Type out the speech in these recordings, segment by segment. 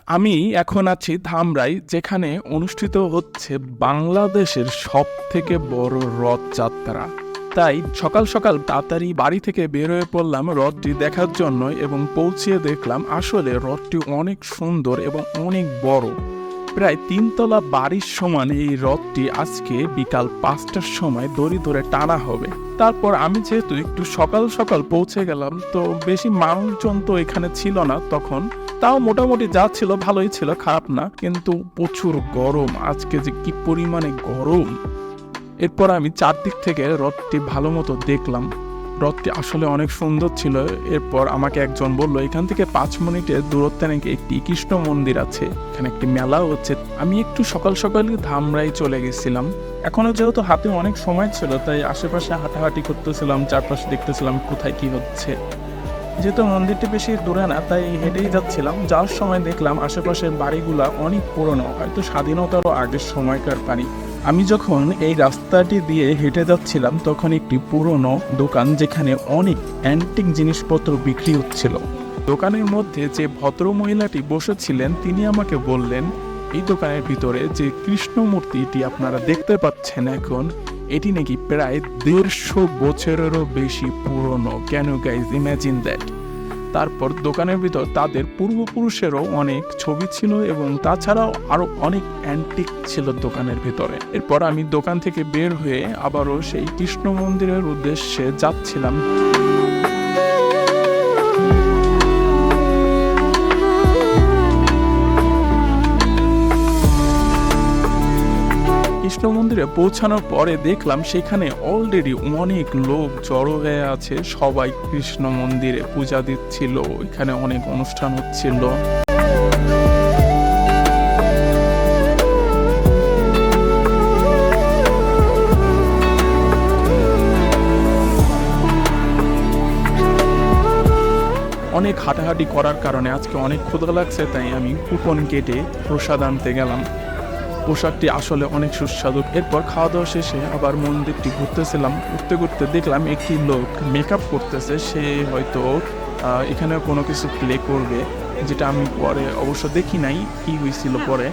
আমি এখন আছি ধামরাই, যেখানে অনুষ্ঠিত হচ্ছে বাংলাদেশের সবথেকে বড় রথযাত্রা। তাই সকাল সকাল তাড়াতাড়ি বাড়ি থেকে বের হয়ে পড়লাম রথটি দেখার জন্য, এবং পৌঁছিয়ে দেখলাম আসলে রথটি অনেক সুন্দর এবং অনেক বড়। প্রায় 3 তলা বাড়ির সমান এই রথটি আজকে বিকাল 5টার সময় দড়ি ধরে টানা হবে। তারপর আমি যেহেতু একটু সকাল সকাল পৌঁছে গেলাম, তো বেশি মানুষজন তো এখানে ছিল না তখন। তাও মোটামুটি যা ছিল ভালোই ছিল, খারাপ না। কিন্তু প্রচুর গরম, আজকে যে কি পরিমাণে গরম। এরপর আমি চারদিক থেকে রথটি ভালো মতো দেখলাম। রথটি আসলে অনেক সুন্দর ছিল। এরপর আমাকে একজন বলল এখান থেকে 5 মিনিটের দূরত্বে নাকি একটি কৃষ্ণ মন্দির আছে, এখানে একটি মেলাও হচ্ছে। আমি একটু সকাল সকাল ধামরাই চলে গেছিলাম। এখনো যেহেতু হাতে অনেক সময় ছিল, তাই আশেপাশে হাঁটাহাঁটি করতেছিলাম, চারপাশে দেখতেছিলাম কোথায় কি হচ্ছে। যেহেতু মন্দিরটি বেশি দূরে না, তাই হেঁটেই যাচ্ছিলাম। যাওয়ার সময় দেখলাম আশেপাশের বাড়িগুলা অনেক পুরনো, হয়তো স্বাধীনতারও আগের সময়কার বাড়ি। আমি যখন এই রাস্তাটি দিয়ে হেঁটে যাচ্ছিলাম, তখন একটি পুরনো দোকান, যেখানে অনেক অ্যান্টিক জিনিসপত্র বিক্রি হচ্ছিল। দোকানের মধ্যে যে ভদ্র মহিলাটি বসেছিলেন, তিনি আমাকে বললেন এই দোকানের ভিতরে যে কৃষ্ণ মূর্তিটি আপনারা দেখতে পাচ্ছেন এখন, এটি নাকি প্রায় 150 বছরেরও বেশি পুরনো। কেন গাইজ, ইম্যাজিন দ্যাট। তারপর দোকানের ভিতর তাদের পূর্বপুরুষেরও অনেক ছবি ছিল, এবং তাছাড়াও আরো অনেক অ্যান্টিক ছিল দোকানের ভিতরে। এরপর আমি দোকান থেকে বের হয়ে আবারও সেই কৃষ্ণ মন্দিরের উদ্দেশ্যে যাচ্ছিলাম। কৃষ্ণ মন্দিরে পৌঁছানোর পরে দেখলাম সেখানে অলরেডি অনেক লোক জড়ো হয়ে আছে, সবাই কৃষ্ণ মন্দিরে পূজা দিচ্ছিল, এখানে অনেক অনুষ্ঠান হচ্ছিল। অনেক হাঁটাহাঁটি করার কারণে আজকে অনেক ক্ষুধা লাগছে, তাই আমি কুপন কেটে প্রসাদ আনতে গেলাম। পোশাকটি আসলে অনেক সুস্বাদু। এরপর খাওয়া দাওয়া শেষে আবার মন্দিরটি ঘুরতেছিলাম। ঘুরতে ঘুরতে দেখলাম একটি লোক মেকআপ করতেছে, সে হয়তো এখানে কোনো কিছু প্লে করবে, যেটা আমি পরে অবশ্য দেখি নাই কি হয়েছিল পরে।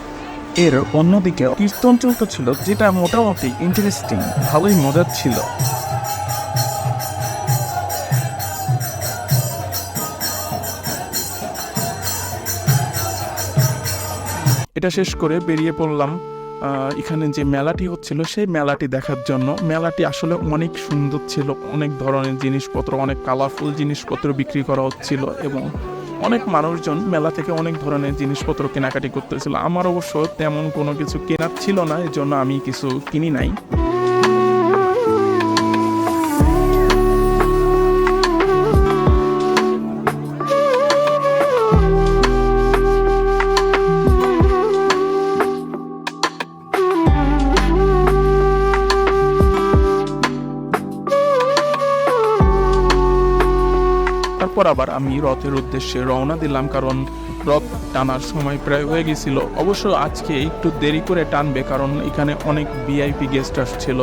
এর অন্যদিকে কীর্তন চলতেছিল, যেটা মোটামুটি ইন্টারেস্টিং, ভালোই মজার ছিল। এটা শেষ করে বেরিয়ে পড়লাম এখানে যে মেলাটি হচ্ছিল সেই মেলাটি দেখার জন্য। মেলাটি আসলে অনেক সুন্দর ছিল, অনেক ধরনের জিনিসপত্র, অনেক কালারফুল জিনিসপত্র বিক্রি করা হচ্ছিল, এবং অনেক মানুষজন মেলা থেকে অনেক ধরনের জিনিসপত্র কেনাকাটি করতেছিল। আমার অবশ্য তেমন কোনো কিছু কেনার ছিল না, এই জন্য আমি কিছু কিনি নাই। তারপর আবার আমি রথের উদ্দেশ্যে রওনা দিলাম, কারণ রথ টানার সময় প্রায় হয়ে গেছিল। অবশ্য আজকে একটু দেরি করে টানবে, কারণ এখানে অনেক ভিআইপি গেস্ট আসছিল।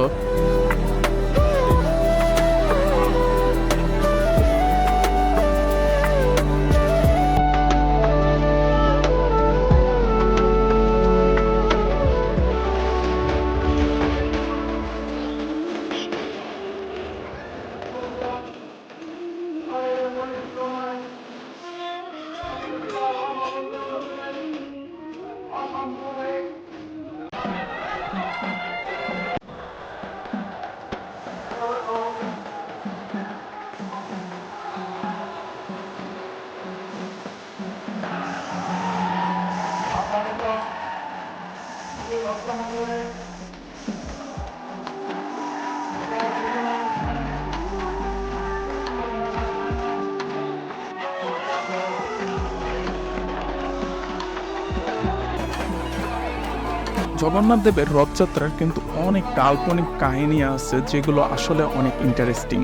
জগন্নাথ দেবের রথযাত্রার কিন্তু অনেক কাল্পনিক কাহিনী আছে, যেগুলো আসলে অনেক ইন্টারেস্টিং।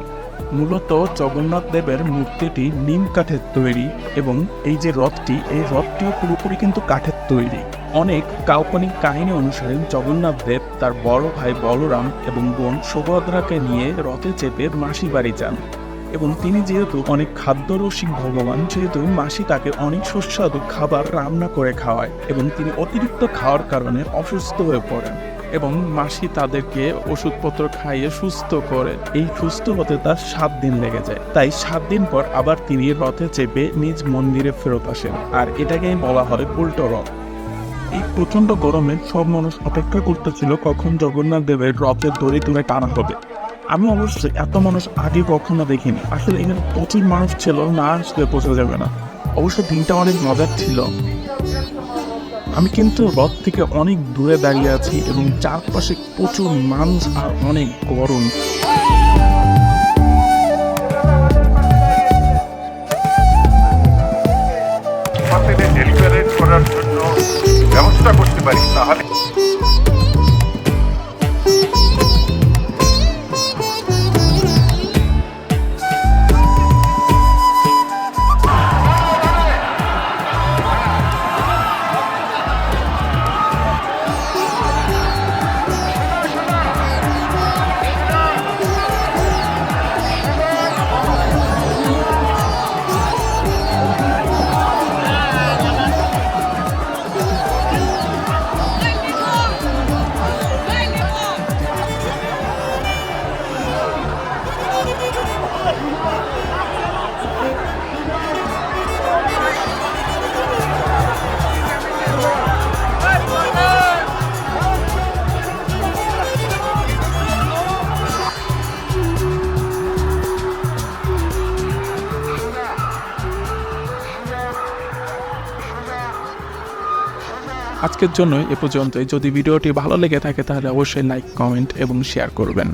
মূলত জগন্নাথ দেবের মূর্তিটি নিম কাঠের তৈরি, এবং এই যে রথটি, এই রথটিও পুরোপুরি কিন্তু কাঠের তৈরি। অনেক কাল্পনিক কাহিনী অনুসারে জগন্নাথ দেব তার বড় ভাই বলরাম এবং বোন সুভদ্রাকে নিয়ে রথে চেপে মাসি বাড়ি যান। এবং তিনি যেহেতু অনেক খাদ্যরসিক ভগবান, যেহেতু মাসি তাকে অনেক সুস্বাদু খাবার রান্না করে খাওয়ায় এবং তিনি অতিরিক্ত খাওয়ার কারণে অসুস্থ হয়ে পড়েন এবং মাসি তাদেরকে ওষুধপত্র খাইয়ে সুস্থ করে। এই সুস্থ হতে তার 7 দিন লেগে যায়। তাই 7 দিন পর আবার তিনি রথে চেপে নিজ মন্দিরে ফেরত আসেন, আর এটাকেই বলা হয় উল্টো রথ। এই প্রচন্ড গরমে সব মানুষ অপেক্ষা করতেছিল কখন জগন্নাথ দেবের রথের দড়ি তুলে টানা হবে। আমি অবশ্যই এত মানুষ আগে কখনো দেখিনি। আসলে এখানে প্রচুর মানুষ ছিল, না আসলে বোঝা যাবে না। অবশ্য দিনটা অনেক মজার ছিল। আমি কিন্তু রথ থেকে অনেক দূরে দাঁড়িয়ে আছি এবং চারপাশে প্রচুর মানুষ আর অনেক গরম। ডেলিভারেট করার জন্য ব্যবস্থা করতে পারি তাহলে আজকের জন্য এ পর্যন্তই। যদি ভিডিওটি ভালো লেগে থাকে তাহলে অবশ্যই লাইক, কমেন্ট এবং শেয়ার করবেন।